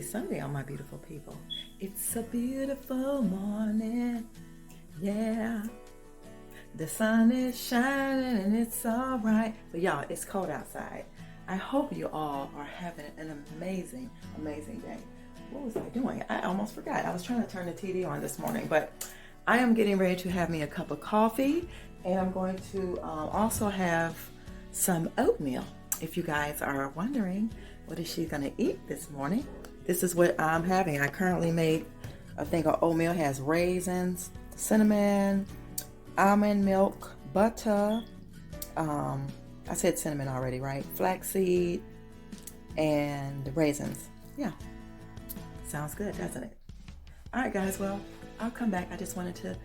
Sunday, all my beautiful people. It's a beautiful morning, yeah. The sun is shining and it's all right. But y'all, it's cold outside. I hope you all are having an amazing, amazing day. What was I doing? I almost forgot. I was trying to turn the TV on this morning, but I am getting ready to have me a cup of coffee, and I'm going to also have some oatmeal. If you guys are wondering, what is she gonna eat this morning? This is what I'm having. I currently made a thing of oatmeal. It has raisins, cinnamon, almond milk, butter. I said cinnamon already, right? Flaxseed and raisins. Yeah, sounds good, doesn't it? All right, guys. Well, I'll come back. I just wanted to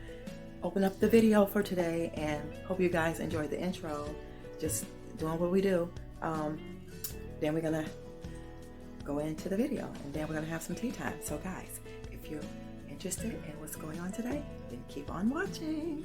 open up the video for today, and hope you guys enjoyed the intro. Just doing what we do. Then we're gonna go into the video, and then we're gonna have some tea time. So guys, if you're interested in what's going on today, then keep on watching.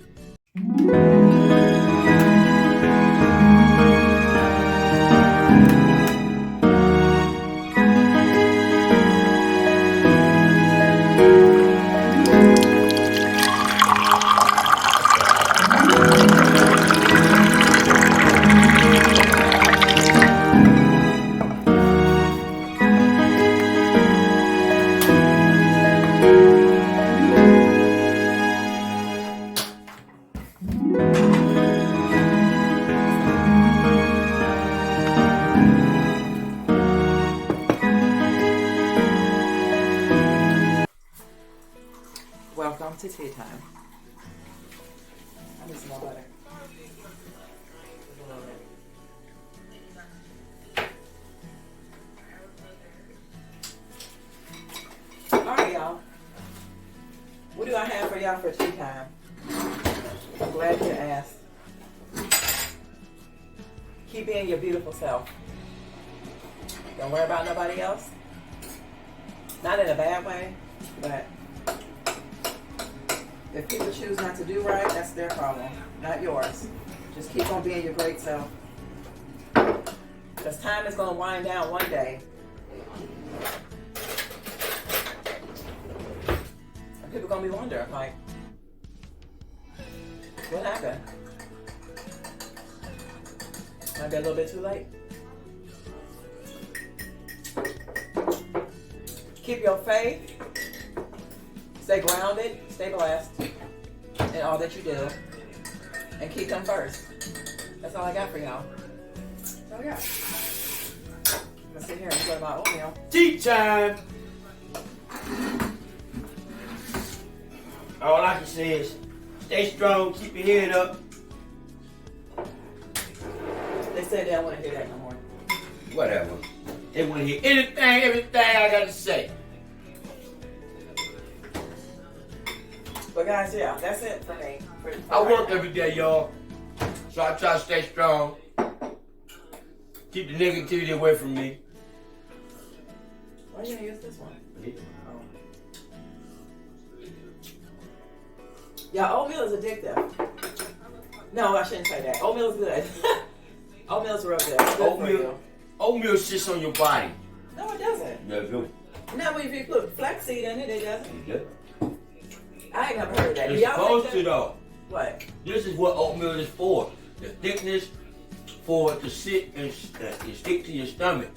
Welcome to tea time. I need some more butter. Alright, y'all. What do I have for y'all for tea time? I'm glad you asked. Keep being your beautiful self. Don't worry about nobody else. Not in a bad way, but if people choose not to do right, that's their problem, not yours. Just keep on being your great self. Because time is going to wind down one day. And people are going to be wondering, like, what happened? Might be a little bit too late. Keep your faith. Stay grounded, stay blessed in all that you do, and keep them first. That's all I got for y'all. That's all I got. I'm gonna sit here and enjoy my oatmeal. Tea time! All I can say is, stay strong, keep your head up. They said they don't want to hear that no more. Whatever. They want to hear anything, everything I got to say. But guys, yeah, that's it for me. I work every day, y'all. So I try to stay strong. Keep the negativity away from me. Why you gonna use this one? Yeah. Yeah, oatmeal is addictive. No, I shouldn't say that. Oatmeal is good. Oatmeal's real good. It's good for you. Oatmeal sits on your body. No, it doesn't. Yeah, it do. No, if you put flaxseed in it, it doesn't. Yeah. I ain't never heard of that. It's supposed to though. What? This is what oatmeal is for. The thickness for it to sit and stick to your stomach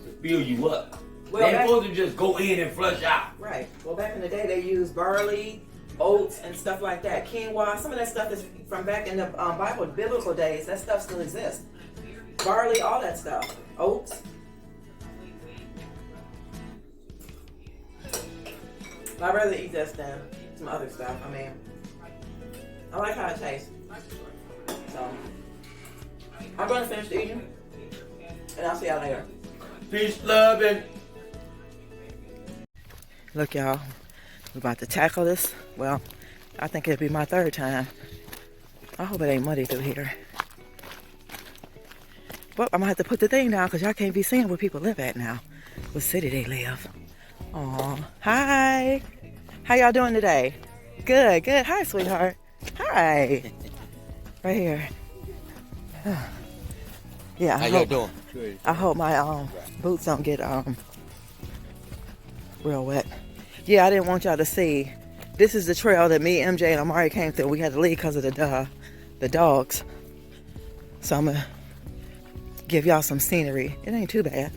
to fill you up. Well, they ain't supposed to just go in and flush out. Right. Well, back in the day, they used barley, oats, and stuff like that. Quinoa. Some of that stuff is from back in the Bible, biblical days. That stuff still exists. Barley, all that stuff. Oats. I'd rather eat this than some other stuff. I mean, I like how it tastes. So, I'm going to finish eating, and I'll see y'all later. Peace, love, and... Look, y'all. We're about to tackle this. Well, I think it'll be my third time. I hope it ain't muddy through here. Well, I'm going to have to put the thing down because y'all can't be seeing where people live at now. What city they live. Aw, hi. How y'all doing today? Good, good. Hi, sweetheart. Hi. Right here. Yeah. How y'all doing? I hope my boots don't get real wet. Yeah, I didn't want y'all to see. This is the trail that me, MJ, and Amari came through. We had to leave because of the dogs. So I'm gonna give y'all some scenery. It ain't too bad.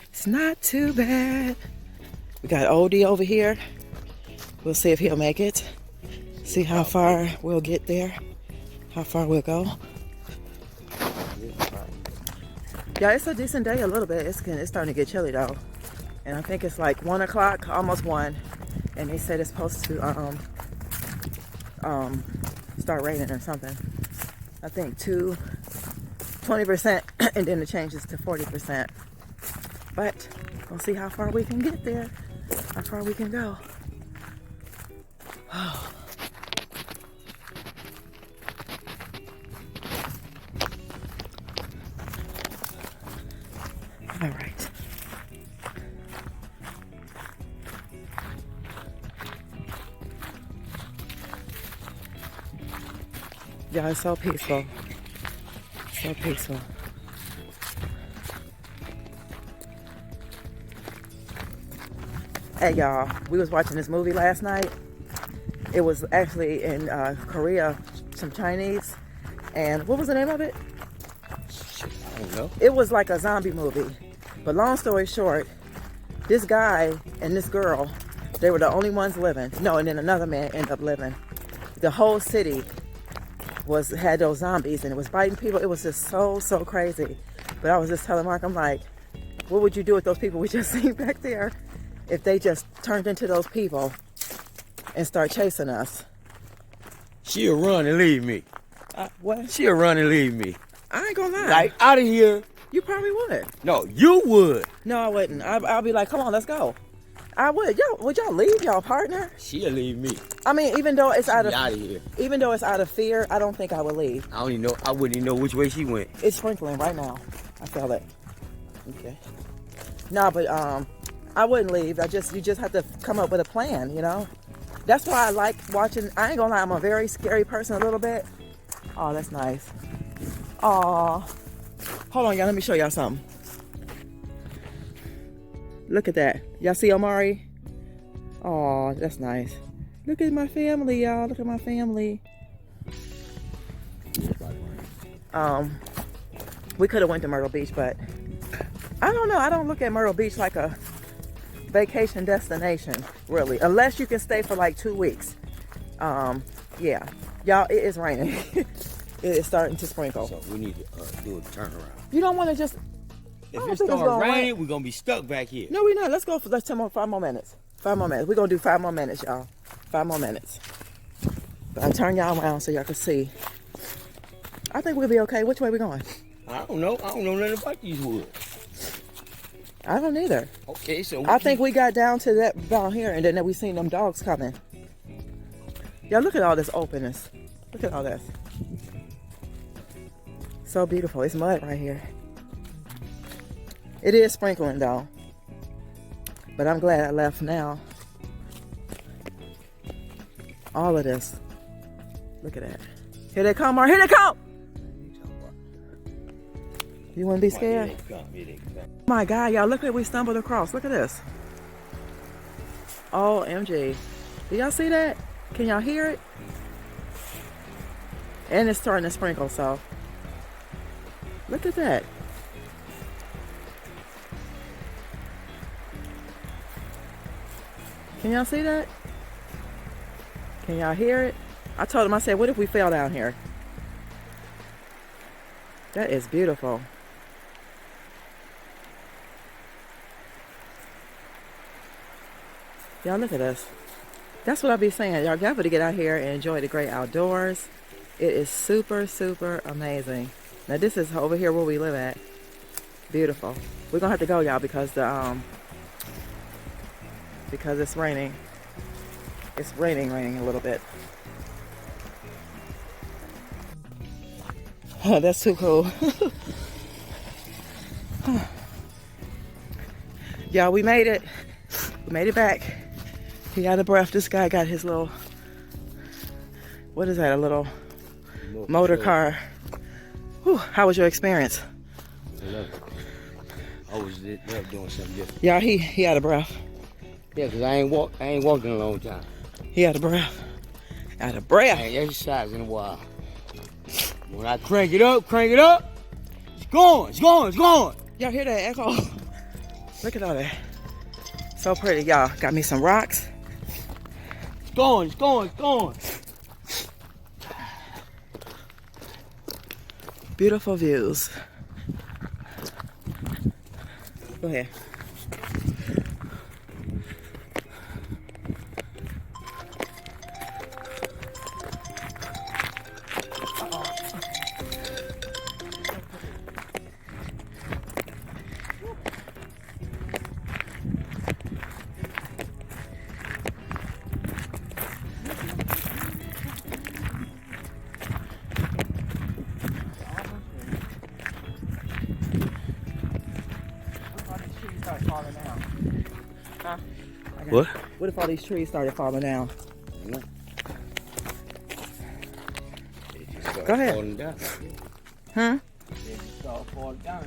It's not too bad. We got OD over here. We'll see if he'll make it. See how far we'll get there. How far we'll go. Yeah, it's a decent day a little bit. It's starting to get chilly though. And I think it's like 1 o'clock, almost 1. And they said it's supposed to start raining or something. I think 20%, and then it changes to 40%. But we'll see how far we can get there, how far we can go. Oh. All right. Yeah, it's so peaceful. So peaceful. Hey y'all, we was watching this movie last night. It was actually in Korea, some Chinese. And what was the name of it? I don't know. It was like a zombie movie. But long story short, this guy and this girl, they were the only ones living. No, and then another man ended up living. The whole city had those zombies and it was biting people. It was just so crazy. But I was just telling Mark, I'm like, what would you do with those people we just seen back there if they just turned into those people and start chasing us? She'll run and leave me. What? She'll run and leave me. I ain't gonna lie. Like, out of here. You probably would. No, you would. No, I wouldn't. I'll be like, come on, let's go. I would. Would y'all leave y'all partner? She'll leave me. I mean, even though it's out of here. Even though it's out of fear, I don't think I would leave. I wouldn't even know which way she went. It's sprinkling right now. I feel it. Okay. No, but I wouldn't leave. You just have to come up with a plan, you know? That's why I like watching. I ain't gonna lie, I'm a very scary person a little bit. Oh, that's nice. Oh, hold on, y'all. Let me show y'all something. Look at that. Y'all see Omari? Oh, that's nice. Look at my family, y'all. Look at my family. We could have went to Myrtle Beach, but I don't know. I don't look at Myrtle Beach like a vacation destination, really. Unless you can stay for like 2 weeks. Yeah. Y'all, it is raining. It is starting to sprinkle. So we need to do a turnaround. You don't want to just... If it starts raining, we're going to be stuck back here. No, we're not. Let's go for 5 more minutes. 5 more minutes. We're going to do 5 more minutes, y'all. 5 more minutes. But I'll turn y'all around so y'all can see. I think we'll be okay. Which way we going? I don't know. I don't know nothing about these woods. I don't either. Okay, so... I think we got down to that down here, and then we seen them dogs coming. Y'all, look at all this openness. Look at all this. So beautiful. It's mud right here. It is sprinkling though, but I'm glad I left now. All of this. Look at that. Here they come, Mark. Here they come. You wouldn't be scared? My God, y'all, look what we stumbled across. Look at this. OMG. Do y'all see that? Can y'all hear it? And it's starting to sprinkle, so. Look at that. Can y'all see that? Can y'all hear it? I told him, I said, what if we fell down here? That is beautiful. Y'all look at this. That's what I be saying. Y'all got to get out here and enjoy the great outdoors. It is super amazing. Now this is over here where we live at. Beautiful. We're gonna have to go, y'all, because it's raining. It's raining a little bit. Oh, that's too cool. Y'all, we made it. We made it back. He out of breath. This guy got his little, what is that, a little motor car. Whew, how was your experience? I love it. I was doing something different. Y'all, he out of breath. Yeah, cause I ain't walked in a long time. He out of breath. Out of breath. I ain't exercised in a while. When I crank it up, it's going. Y'all hear that echo? Look at all that. So pretty, y'all. Got me some rocks. It's going. Beautiful views. Go ahead. Falling down. Huh? What? What if all these trees started falling down? Go ahead. Falling down. Huh? They just start falling down.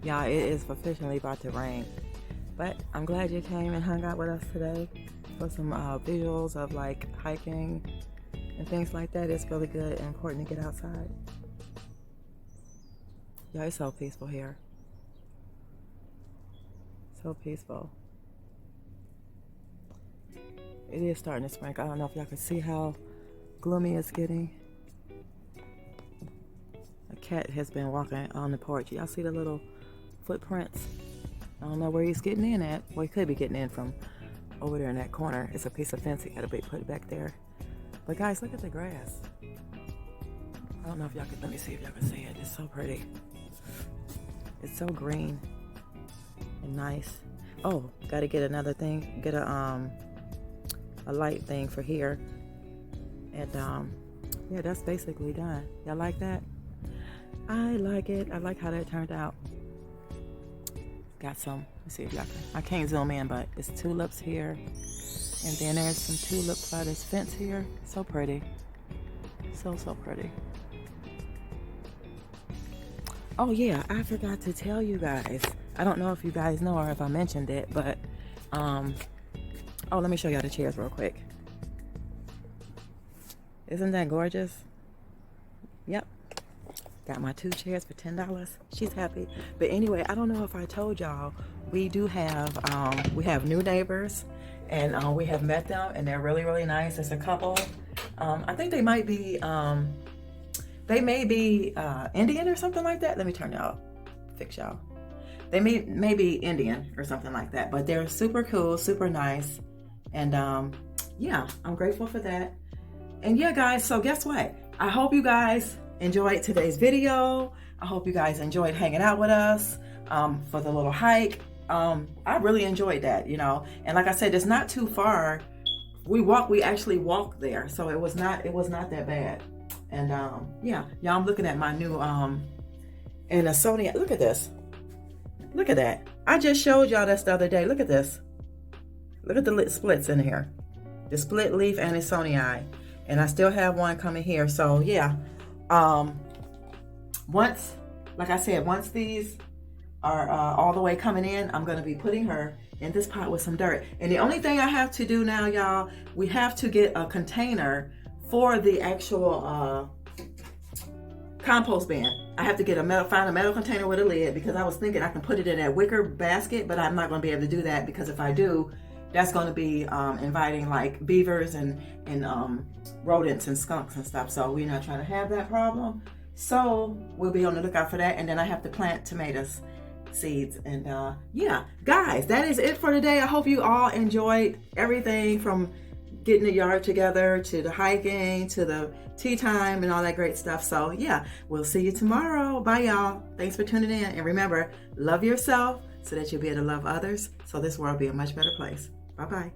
Y'all, it is officially about to rain. But I'm glad you came and hung out with us today for some visuals of like hiking and things like that. It's really good and important to get outside. Yeah, it's so peaceful here. So peaceful. It is starting to sprinkle. I don't know if y'all can see how gloomy it's getting. A cat has been walking on the porch. Y'all see the little footprints? I don't know where he's getting in at. Well, he could be getting in from over there in that corner. It's a piece of fence he got to be put back there. But guys, look at the grass. I don't know if y'all can, let me see if y'all can see it. It's so pretty. It's so green and nice. Oh, got to get another thing. Get a light thing for here. And yeah, that's basically done. Y'all like that? I like it. I like how that turned out. Got some, let's see if y'all can, I can't zoom in, but it's tulips here. And then there's some tulips by this fence here. So pretty. So pretty. Oh yeah, I forgot to tell you guys. I don't know if you guys know or if I mentioned it, but oh, let me show y'all the chairs real quick. Isn't that gorgeous? Yep. Got my 2 chairs for $10. She's happy. But anyway, I don't know if I told y'all, we do have we have new neighbors, and we have met them, and they're really, really nice. It's a couple. I think they might be they may be Indian or something like that. Let me turn y'all, fix y'all. They may be Indian or something like that, but they're super cool, super nice. And yeah, I'm grateful for that. And yeah, guys, so guess what? I hope you guys enjoyed today's video. I hope you guys enjoyed hanging out with us for the little hike. I really enjoyed that, you know. And like I said, it's not too far. We actually walked there, so it was not that bad. And yeah, y'all, I'm looking at my new and a Sony. Look at this. Look at that. I just showed y'all this the other day. Look at this. Look at the splits in here. The split leaf and a Sony eye. And I still have one coming here. So yeah. Once, like I said, once these are all the way coming in, I'm going to be putting her in this pot with some dirt. And the only thing I have to do now, y'all, we have to get a container for the actual compost bin. I have to get find a metal container with a lid, because I was thinking I can put it in that wicker basket, but I'm not going to be able to do that, because if I do, that's going to be inviting like beavers and rodents and skunks and stuff. So we're not trying to have that problem. So we'll be on the lookout for that. And then I have to plant tomatoes seeds. And yeah, guys, that is it for today. I hope you all enjoyed everything from getting the yard together to the hiking to the tea time and all that great stuff. So yeah, we'll see you tomorrow. Bye, y'all. Thanks for tuning in. And remember, love yourself so that you'll be able to love others, so this world will be a much better place. Bye-bye.